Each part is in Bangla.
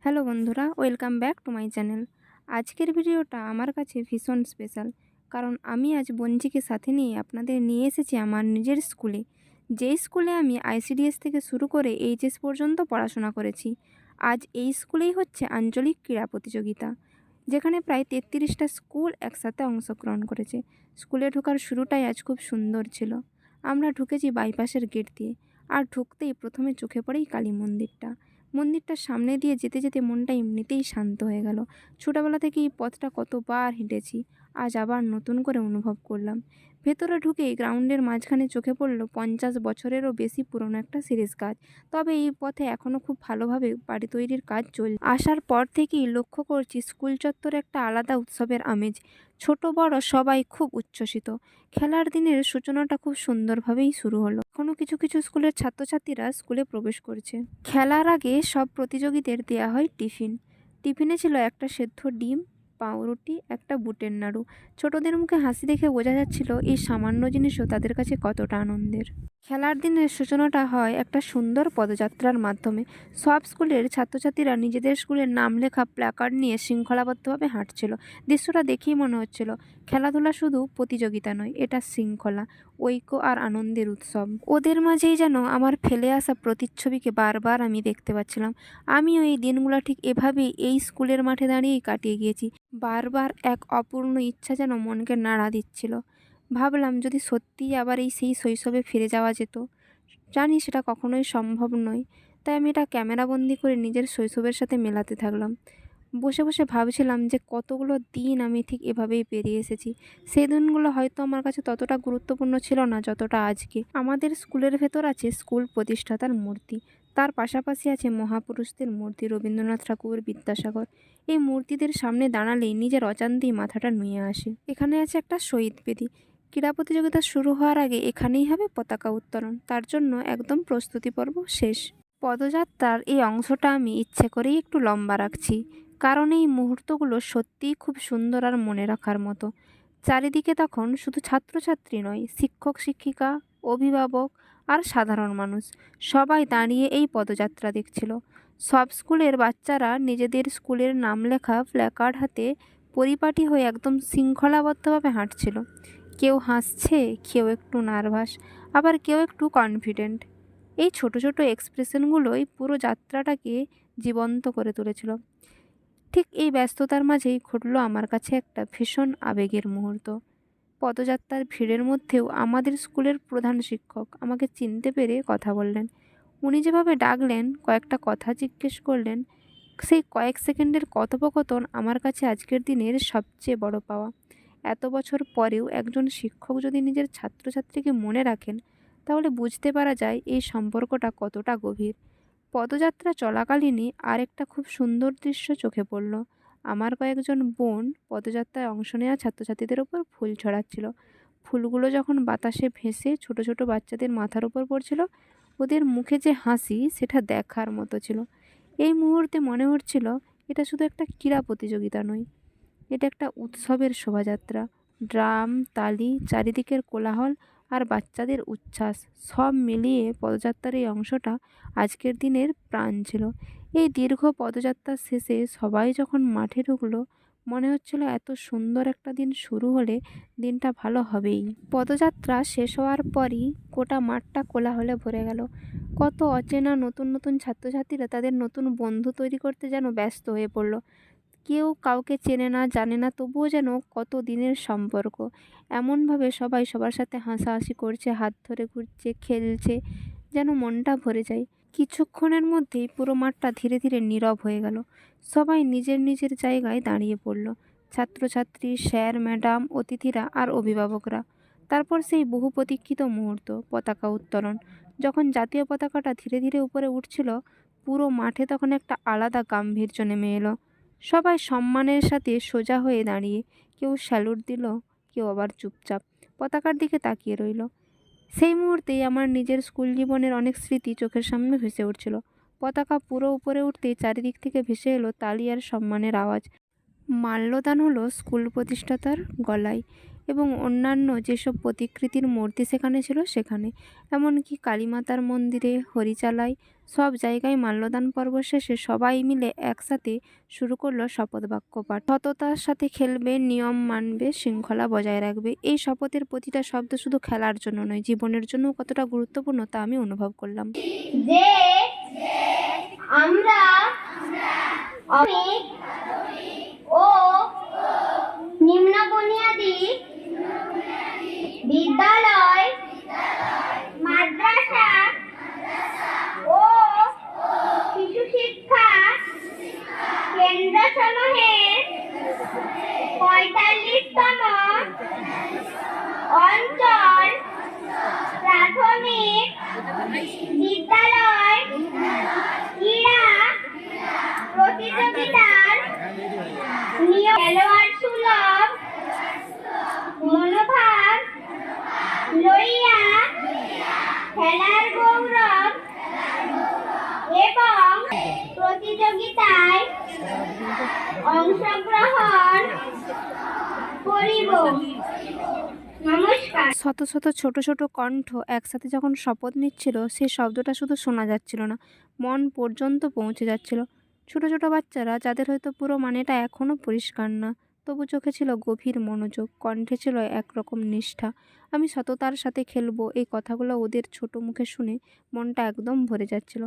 হ্যালো বন্ধুরা, welcome back to my channel. আজকের ভিডিওটা আমার কাছে ভীষণ স্পেশাল, কারণ আমি আজ বঞ্চিকে সাথে নিয়ে আপনাদের নিয়ে এসেছি আমার নিজের স্কুলে। যেই স্কুলে আমি আইসিডিএস থেকে শুরু করে এইচএস পর্যন্ত পড়াশোনা করেছি। আজ এই স্কুলেই হচ্ছে আঞ্চলিক ক্রীড়া প্রতিযোগিতা, যেখানে প্রায় 33টা স্কুল একসাথে অংশগ্রহণ করেছে। স্কুলে ঢোকার শুরুটাই আজ খুব সুন্দর ছিল। আমরা ঢুকেছি বাইপাসের গেট দিয়ে, আর ঢুকতেই প্রথমে চোখে পড়েই কালী মন্দিরটা। মন্দিরটার সামনে দিয়ে যেতে যেতে মনটা এমনিতেই শান্ত হয়ে গেল। ছোটোবেলা থেকে এই পথটা কতবার হেঁটেছি, আজ আবার নতুন করে অনুভব করলাম। ভেতরে ঢুকেই গ্রাউন্ডের মাঝখানে চোখে পড়ল 50 বছরেরও বেশি পুরনো একটা সিরিজ গাছ। তবে এই পথে এখনও খুব ভালোভাবে বাড়ি তৈরির কাজ চলছে। আসার পর থেকেই লক্ষ্য করছি স্কুল চত্বরে একটা আলাদা উৎসবের আমেজ। ছোট বড় সবাই খুব উচ্ছ্বসিত। খেলার দিনের সূচনাটা খুব সুন্দরভাবেই শুরু হলো। এখনও কিছু কিছু স্কুলের ছাত্রছাত্রীরা স্কুলে প্রবেশ করছে। খেলার আগে সব প্রতিযোগীদের দেয়া হয় টিফিন। টিফিনে ছিল একটা সেদ্ধ ডিম, পাউরুটি, একটা বুটের নাড়ু। ছোটদের মুখে হাসি দেখে বোঝা যাচ্ছিল এই সামান্য জিনিসও তাদের কাছে কতটা আনন্দের। খেলার দিনের সূচনাটা হয় একটা সুন্দর পদযাত্রার মাধ্যমে। সব স্কুলের ছাত্রছাত্রীরা নিজেদের স্কুলের নাম লেখা প্ল্যাকার্ড নিয়ে শৃঙ্খলাবদ্ধভাবে হাঁটছিল। দৃশ্যটা দেখেই মনে হচ্ছিল খেলাধুলা শুধু প্রতিযোগিতা নয়, এটা শৃঙ্খলা, ঐক্য আর আনন্দের উৎসব। ওদের মাঝেই যেন আমার ফেলে আসা প্রতিচ্ছবিকে বারবার আমি দেখতে পাচ্ছিলাম। আমিও এই দিনগুলো ঠিক এভাবেই এই স্কুলের মাঠে দাঁড়িয়েই কাটিয়ে গিয়েছি। বারবার এক অপূর্ণ ইচ্ছা যেন মনকে নাড়া দিচ্ছিল। ভাবলাম যদি সত্যিই আবার সেই শৈশবে ফিরে যাওয়া যেত। জানি সেটা কখনোই সম্ভব নয়, তাই আমি এটা ক্যামেরাবন্দি করে নিজের শৈশবের সাথে মেলাতে থাকলাম। বসে বসে ভাবছিলাম যে কতগুলো দিন আমি ঠিক এভাবেই পেরিয়ে এসেছি। সেই দিনগুলো হয়তো আমার কাছে ততটা গুরুত্বপূর্ণ ছিল না যতটা আজকে। আমাদের স্কুলের ভেতর আছে স্কুল প্রতিষ্ঠাতার মূর্তি, তার পাশাপাশি আছে মহাপুরুষদের মূর্তি, রবীন্দ্রনাথ ঠাকুর, বিদ্যাসাগর। এই মূর্তিদের সামনে দাঁড়ালেই নিজের অজান্তেই মাথাটা নুয়ে আসে। এখানে আছে একটা শহীদ বেদি। ক্রীড়া প্রতিযোগিতা শুরু হওয়ার আগে এখানেই হবে পতাকা উত্তোলন, তার জন্য একদম প্রস্তুতি পর্ব শেষ। পদযাত্রার এই অংশটা আমি ইচ্ছে করেই একটু লম্বা রাখছি, কারণ এই মুহূর্তগুলো সত্যিই খুব সুন্দর আর মনে রাখার মতো। চারিদিকে তখন শুধু ছাত্রছাত্রী নয়, শিক্ষক শিক্ষিকা, অভিভাবক আর সাধারণ মানুষ সবাই দাঁড়িয়ে এই পদযাত্রা দেখছিল। সব স্কুলের বাচ্চারা নিজেদের স্কুলের নাম লেখা প্ল্যাকার্ড হাতে পরিপাটি হয়ে একদম শৃঙ্খলাবদ্ধভাবে হাঁটছিল। কেউ হাসছে, কেউ একটু নার্ভাস, আবার কেউ একটু কনফিডেন্ট। এই ছোট ছোট এক্সপ্রেশনগুলোই পুরো যাত্রাটাকে জীবন্ত করে তুলেছিল। ঠিক এই ব্যস্ততার মাঝেই ঘটল আমার কাছে একটা ভীষণ আবেগের মুহূর্ত। পদযাত্রার ভিড়ের মধ্যেও আমাদের স্কুলের প্রধান শিক্ষক আমাকে চিনতে পেরে কথা বললেন। উনি যেভাবে ডাকলেন, কয়েকটা কথা জিজ্ঞেস করলেন, সেই কয়েক সেকেন্ডের কথোপকথন আমার কাছে আজকের দিনের সবচেয়ে বড় পাওয়া। এত বছর পরেও একজন শিক্ষক যদি নিজের ছাত্রছাত্রীকে মনে রাখেন, তাহলে বুঝতে পারা যায় এই সম্পর্কটা কতটা গভীর। পদযাত্রা চলাকালীনই আরেকটা খুব সুন্দর দৃশ্য চোখে পড়ল। আমার কয়েকজন বোন পদযাত্রায় অংশ নেওয়া ছাত্রছাত্রীদের ওপর ফুল ছড়াচ্ছিল। ফুলগুলো যখন বাতাসে ভেসে ছোট ছোট বাচ্চাদের মাথার ওপর পড়ছিল, ওদের মুখে যে হাসি, সেটা দেখার মতো ছিল। এই মুহূর্তে মনে হচ্ছিল এটা শুধু একটা ক্রীড়া প্রতিযোগিতা নয়, এটা একটা উৎসবের শোভাযাত্রা। ড্রাম, তালি, চারিদিকের কোলাহল আর বাচ্চাদের উচ্ছ্বাস সব মিলিয়ে পদযাত্রার এই অংশটা আজকের দিনের প্রাণ ছিল। এই দীর্ঘ পদযাত্রার শেষে সবাই যখন মাঠে ঢুকলো, মনে হচ্ছিল এত সুন্দর একটা দিন শুরু হলে দিনটা ভালো হবেই। পদযাত্রা শেষ হওয়ার পরই গোটা মাঠটা কোলাহলে ভরে গেল। কত অচেনা নতুন নতুন ছাত্রছাত্রীরা তাদের নতুন বন্ধু তৈরি করতে যেন ব্যস্ত হয়ে পড়ল। কেউ কাউকে চেনে না, জানে না, তবুও যেন কত দিনের সম্পর্ক। এমনভাবে সবাই সবার সাথে হাসাহাসি করছে, হাত ধরে ঘুরছে, খেলছে, যেন মনটা ভরে যায়। কিছুক্ষণের মধ্যেই পুরো মাঠটা ধীরে ধীরে নীরব হয়ে গেল। সবাই নিজের নিজের জায়গায় দাঁড়িয়ে পড়ল, ছাত্রছাত্রী, স্যার, ম্যাডাম, অতিথিরা আর অভিভাবকরা। তারপর সেই বহু প্রতীক্ষিত মুহূর্ত, পতাকা উত্তোলন। যখন জাতীয় পতাকাটা ধীরে ধীরে উপরে উঠছিল, পুরো মাঠে তখন একটা আলাদা গাম্ভীর্য নেমে এলো। সবাই সম্মানের সাথে সোজা হয়ে দাঁড়িয়ে, কেউ স্যালুট দিল, কেউ আবার চুপচাপ পতাকার দিকে তাকিয়ে রইল। সেই মুহূর্তেই আমার নিজের স্কুল জীবনের অনেক স্মৃতি চোখের সামনে ভেসে উঠছিল। পতাকা পুরো উপরে উঠতেই চারিদিক থেকে ভেসে এলো তালি আর সম্মানের আওয়াজ। মাল্যদান হলো স্কুল প্রতিষ্ঠাতার গলায়। এবং অন্যান্য যেসব প্রতিকৃতির মূর্তি সেখানে ছিল সেখানে, এমনকি কালীমাতার মন্দিরে, হরিচালায়, সব জায়গায় মাল্যদান পর্ব শেষে সবাই মিলে একসাথে শুরু করলো শপথ বাক্য পাঠ। সততার সাথে খেলবে, নিয়ম মানবে, শৃঙ্খলা বজায় রাখবে। এই শপথের প্রতিটা শব্দ শুধু খেলার জন্য নয়, জীবনের জন্য কতটা গুরুত্বপূর্ণ তা আমি অনুভব করলাম। যে আমরা অনেক ও নিম্ন বুনিয়াদী বিদ্যালয়, মাদ্রাসা ও শিশু শিক্ষা কেন্দ্রসমূহের 45তম অঞ্চল প্রাথমিক বিদ্যালয় ক্রীড়া প্রতিযোগিতার খেলোয়াড় সুলভ মনোভাব লইয়া খেলার গৌরব এবং প্রতিযোগিতায় অংশগ্রহণ করিব। নমস্কার। শত শত ছোট ছোট কণ্ঠ একসাথে যখন শপথ নিচ্ছিল, সেই শব্দটা শুধু শোনা যাচ্ছিল না, মন পর্যন্ত পৌঁছে যাচ্ছিল। ছোট ছোট বাচ্চারা, যাদের হয়তো পুরো মানেটা এখনও পরিষ্কার না, তবু চোখে ছিল গভীর মনোযোগ, কণ্ঠে ছিল একরকম নিষ্ঠা। আমি সততার সাথে খেলবো, এই কথাগুলো ওদের ছোট মুখে শুনে মনটা একদম ভরে যাচ্ছিল।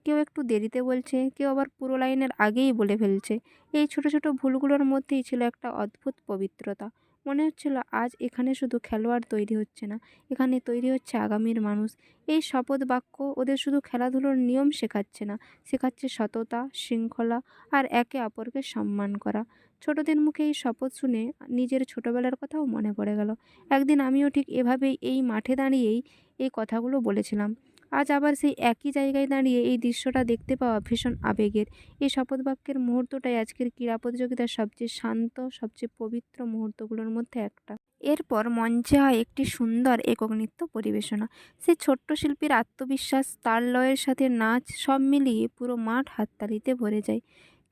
কেউ একটু দেরিতে বলছে, কেউ আবার পুরো লাইনের আগেই বলে ফেলছে। এই ছোট ছোট ভুলগুলোর মধ্যেই ছিল একটা অদ্ভুত পবিত্রতা। মনে হচ্ছিল আজ এখানে শুধু খেলোয়াড় তৈরি হচ্ছে না, এখানে তৈরি হচ্ছে আগামীর মানুষ। এই শপথ বাক্য ওদের শুধু খেলাধুলোর নিয়ম শেখাচ্ছে না, শেখাচ্ছে সততা, শৃঙ্খলা আর একে অপরকে সম্মান করা। ছোটদের মুখে এই শপথ শুনে নিজের ছোটবেলার কথাও মনে পড়ে গেল। একদিন আমিও ঠিক এভাবেই এই মাঠে দাঁড়িয়েই এই কথাগুলো বলেছিলাম। আজ আবার সেই একই জায়গায় দাঁড়িয়ে এই দৃশ্যটা দেখতে পাওয়া ভীষণ আবেগের। এই শপথ বাক্যের মুহূর্তটাই আজকের ক্রীড়া প্রতিযোগিতার সবচেয়ে শান্ত, সবচেয়ে পবিত্র মুহূর্তগুলোর মধ্যে একটা। এরপর মঞ্চে হয় একটি সুন্দর একক নৃত্য পরিবেশনা। সেই ছোট্ট শিল্পীর আত্মবিশ্বাস, তাল লয়ের সাথে নাচ, সব মিলিয়ে পুরো মাঠ হাততালিতে ভরে যায়।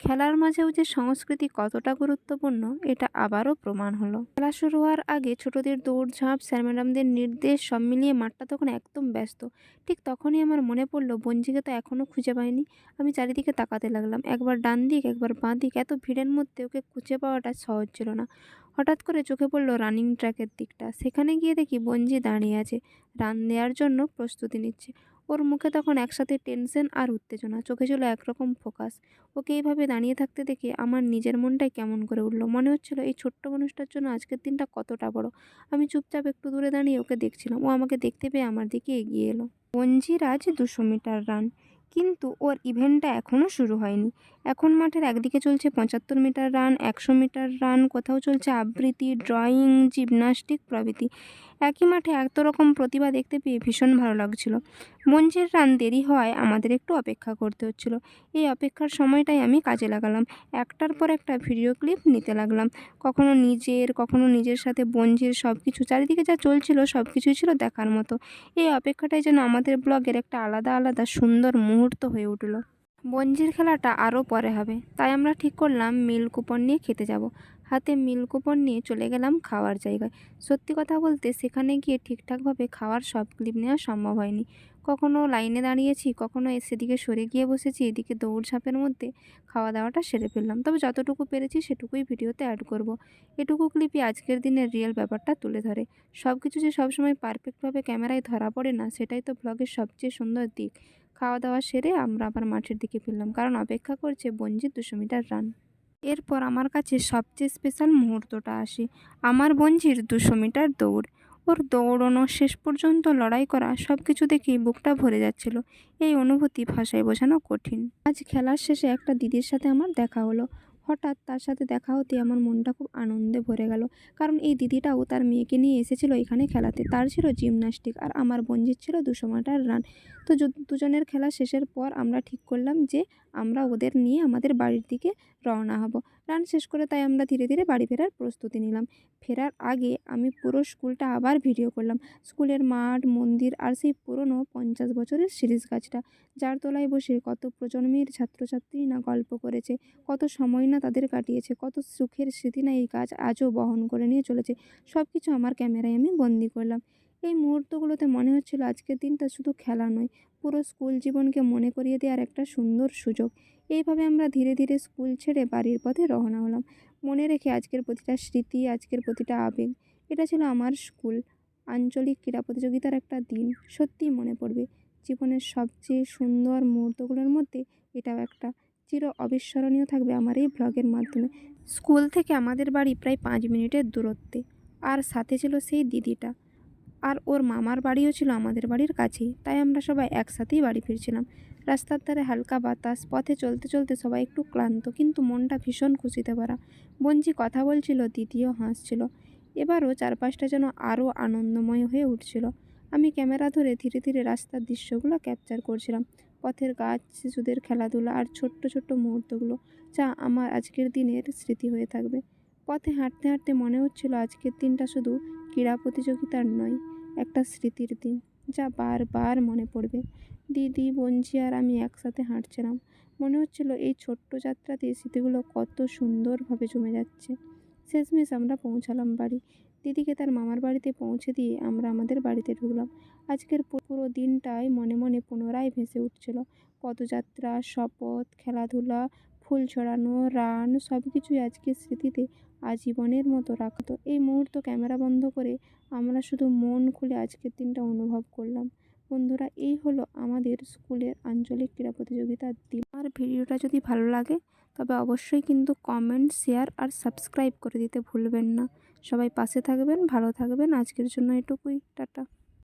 খেলার মাঝেও যে সংস্কৃতি কতটা গুরুত্বপূর্ণ, এটা আবারও প্রমাণ হলো। খেলা শুরু হওয়ার আগে ছোটদের দৌড়ঝাঁপ, স্যার ম্যাডামদের নির্দেশ, সব মিলিয়ে মাঠটা তখন একদম ব্যস্ত। ঠিক তখনই আমার মনে পড়লো বঞ্জিকে তো এখনও খুঁজে পাইনি। আমি চারিদিকে তাকাতে লাগলাম, একবার ডান দিক, একবার বাঁ দিক। এত ভিড়ের মধ্যে ওকে খুঁজে পাওয়াটা সহজ ছিল না। হঠাৎ করে চোখে পড়লো রানিং ট্র্যাকের দিকটা। সেখানে গিয়ে দেখি বঞ্জি দাঁড়িয়ে আছে, রান দেওয়ার জন্য প্রস্তুতি নিচ্ছে। ওর মুখে তখন একসাথে টেনশন আর উত্তেজনা, চোখে ছিল একরকম ফোকাস। ওকে এইভাবে দাঁড়িয়ে থাকতে দেখে আমার নিজের মনটাই কেমন করে উঠল। মনে হচ্ছিল এই ছোট্ট মানুষটার জন্য আজকের দিনটা কতটা বড়। আমি চুপচাপ একটু দূরে দাঁড়িয়ে ওকে দেখছিলাম। ও আমাকে দেখতে পেয়ে আমার দিকে এগিয়ে এলো। বঞ্জির আজ 200 মিটার রান, কিন্তু ওর ইভেন্টটা এখনও শুরু হয়নি। এখন মাঠের একদিকে চলছে 75 মিটার রান, 100 মিটার রান, কোথাও চলছে আবৃত্তি, ড্রয়িং, জিমন্যাস্টিক প্রভৃতি। একই মাঠে এত রকম প্রতিভা দেখতে পেয়ে ভীষণ ভালো লাগছিল। মঞ্চের রান দেরি হওয়ায় আমাদের একটু অপেক্ষা করতে হচ্ছিল। এই অপেক্ষার সময়টাই আমি কাজে লাগালাম। একটার পর একটা ভিডিও ক্লিপ নিতে লাগলাম, কখনো নিজের সাথে বঞ্জির। সব কিছু চারিদিকে যা চলছিল সব কিছুই ছিল দেখার মতো। এই অপেক্ষাটাই যেন আমাদের ব্লগের একটা আলাদা আলাদা সুন্দর মুহূর্ত হয়ে উঠল। বঞ্জির খেলাটা আরও পরে হবে, তাই আমরা ঠিক করলাম মিল কুপন নিয়ে খেতে যাব। হাতে মিল কুপন নিয়ে চলে গেলাম খাওয়ার জায়গায়। সত্যি কথা বলতে সেখানে গিয়ে ঠিকঠাকভাবে খাওয়ার সব ক্লিপ নেওয়া সম্ভব হয়নি। কখনো লাইনে দাঁড়িয়েছি, কখনো সেদিকে সরে গিয়ে বসেছি, এদিকে দৌড়ঝাঁপের মধ্যে খাওয়া দাওয়াটা সেরে ফেললাম। তবে যতটুকু পেরেছি সেটুকুই ভিডিওতে অ্যাড করব। এটুকু ক্লিপই আজকের দিনের রিয়েল ব্যাপারটা তুলে ধরে। সব কিছু যে সবসময় পারফেক্টভাবে ক্যামেরায় ধরা পড়ে না, সেটাই তো ব্লগের সবচেয়ে সুন্দর দিক। খাওয়া দাওয়া সেরে আমরা আবার মাঠের দিকে ফিরলাম, কারণ অপেক্ষা করছে বঞ্জির 200 মিটার রান। এরপর আমার কাছে সবচেয়ে স্পেশাল মুহূর্তটা আসে, আমার বঞ্জির 200 মিটার দৌড়। ওর দৌড়ানো, শেষ পর্যন্ত লড়াই করা, সব কিছু দেখেই বুকটা ভরে যাচ্ছিল। এই অনুভূতি ভাষায় বোঝানো কঠিন। আজ খেলার শেষে একটা দিদির সাথে আমার দেখা হলো। হঠাৎ তার সাথে দেখা হতে আমার মনটা খুব আনন্দে ভরে গেল, কারণ এই দিদিটাও তার মেয়েকে নিয়ে এসেছিল এখানে খেলাতে। তার ছিল জিমন্যাস্টিক আর আমার বঞ্জির ছিল 200 মিটার রান। তো দুজনের খেলা শেষের পর আমরা ঠিক করলাম যে আমরা ওদের নিয়ে আমাদের বাড়ির দিকে রওনা হব। রান শেষ করে তাই আমরা ধীরে ধীরে বাড়ি ফেরার প্রস্তুতি নিলাম। ফেরার আগে আমি পুরো স্কুলটা আবার ভিডিও করলাম। স্কুলের মাঠ, মন্দির আর সেই পুরনো 50 বছরের শিরীষ গাছটা, যার তলায় বসে কত প্রজন্মের ছাত্রছাত্রী না গল্প করেছে, কত সময় না না তাদের কাটিয়েছে, কত সুখের স্মৃতি না এই গাছ আজও বহন করে নিয়ে চলেছে। সব কিছু আমার ক্যামেরায় আমি বন্দি করলাম। এই মুহূর্তগুলোতে মনে হচ্ছিল আজকের দিনটা শুধু খেলা নয়, পুরো স্কুল জীবনকে মনে করিয়ে দেওয়ার একটা সুন্দর সুযোগ। এইভাবে আমরা ধীরে ধীরে স্কুল ছেড়ে বাড়ির পথে রওনা হলাম, মনে রেখে আজকের প্রতিটা স্মৃতি, আজকের প্রতিটা আবেগ। এটা ছিল আমার স্কুল আঞ্চলিক ক্রীড়া প্রতিযোগিতার একটা দিন, সত্যিই মনে পড়বে। জীবনের সবচেয়ে সুন্দর মুহূর্তগুলোর মধ্যে এটাও একটা। চির অবিস্মরণীয় থাকবে আমার এই ব্লগের মাধ্যমে। স্কুল থেকে আমাদের বাড়ি প্রায় 5 মিনিটের দূরত্বে, আর সাথে ছিল সেই দিদিটা, আর ওর মামার বাড়িও ছিল আমাদের বাড়ির কাছেই, তাই আমরা সবাই একসাথেই বাড়ি ফিরছিলাম। রাস্তার ধারে হালকা বাতাস, পথে চলতে চলতে সবাই একটু ক্লান্ত, কিন্তু মনটা ভীষণ খুশিতে ভরা। বঞ্চি কথা বলছিল, দিদিও হাসছিল। এবারও চারপাশটা যেন আরও আনন্দময় হয়ে উঠছিল। আমি ক্যামেরা ধরে ধীরে ধীরে রাস্তার দৃশ্যগুলো ক্যাপচার করছিলাম, পথের গাছ, শিশুদের খেলাধুলা আর ছোট্ট ছোট্ট মুহূর্তগুলো, যা আমার আজকের দিনের স্মৃতি হয়ে থাকবে। পথে হাঁটতে হাঁটতে মনে হচ্ছিল আজকের দিনটা শুধু ক্রীড়া প্রতিযোগিতার নয়, একটা স্মৃতির দিন, যা বারবার মনে পড়বে। দিদি, বঞ্চি আর আমি একসাথে হাঁটছিলাম। মনে হচ্ছিল এই ছোট্ট যাত্রাতে স্মৃতিগুলো কত সুন্দরভাবে জমে যাচ্ছে। শেষমেশ আমরা পৌঁছালাম বাড়ি। দিদিকে তার মামার বাড়িতে পৌঁছে দিয়ে আমরা আমাদের বাড়িতে ঢুকলাম। আজকের পুরো দিনটাই মনে মনে পুনরায় ভেসে উঠছিল। পদযাত্রা, শপথ, খেলাধুলা, ফুল ছড়ানো, রান, সব কিছুই আজকের স্মৃতিতে আজীবনের মতো রাখতো। এই মুহূর্ত ক্যামেরা বন্ধ করে আমরা শুধু মন খুলে আজকের দিনটা অনুভব করলাম। বন্ধুরা, এই হলো আমাদের স্কুলের আঞ্চলিক ক্রীড়া প্রতিযোগিতার দিন। আর ভিডিওটা যদি ভালো লাগে তবে অবশ্যই কিন্তু কমেন্ট, শেয়ার আর সাবস্ক্রাইব করে দিতে ভুলবেন না। সবাই পাশে থাকবেন, ভালো থাকবেন। আজকের জন্য এটুকুই, টাটা।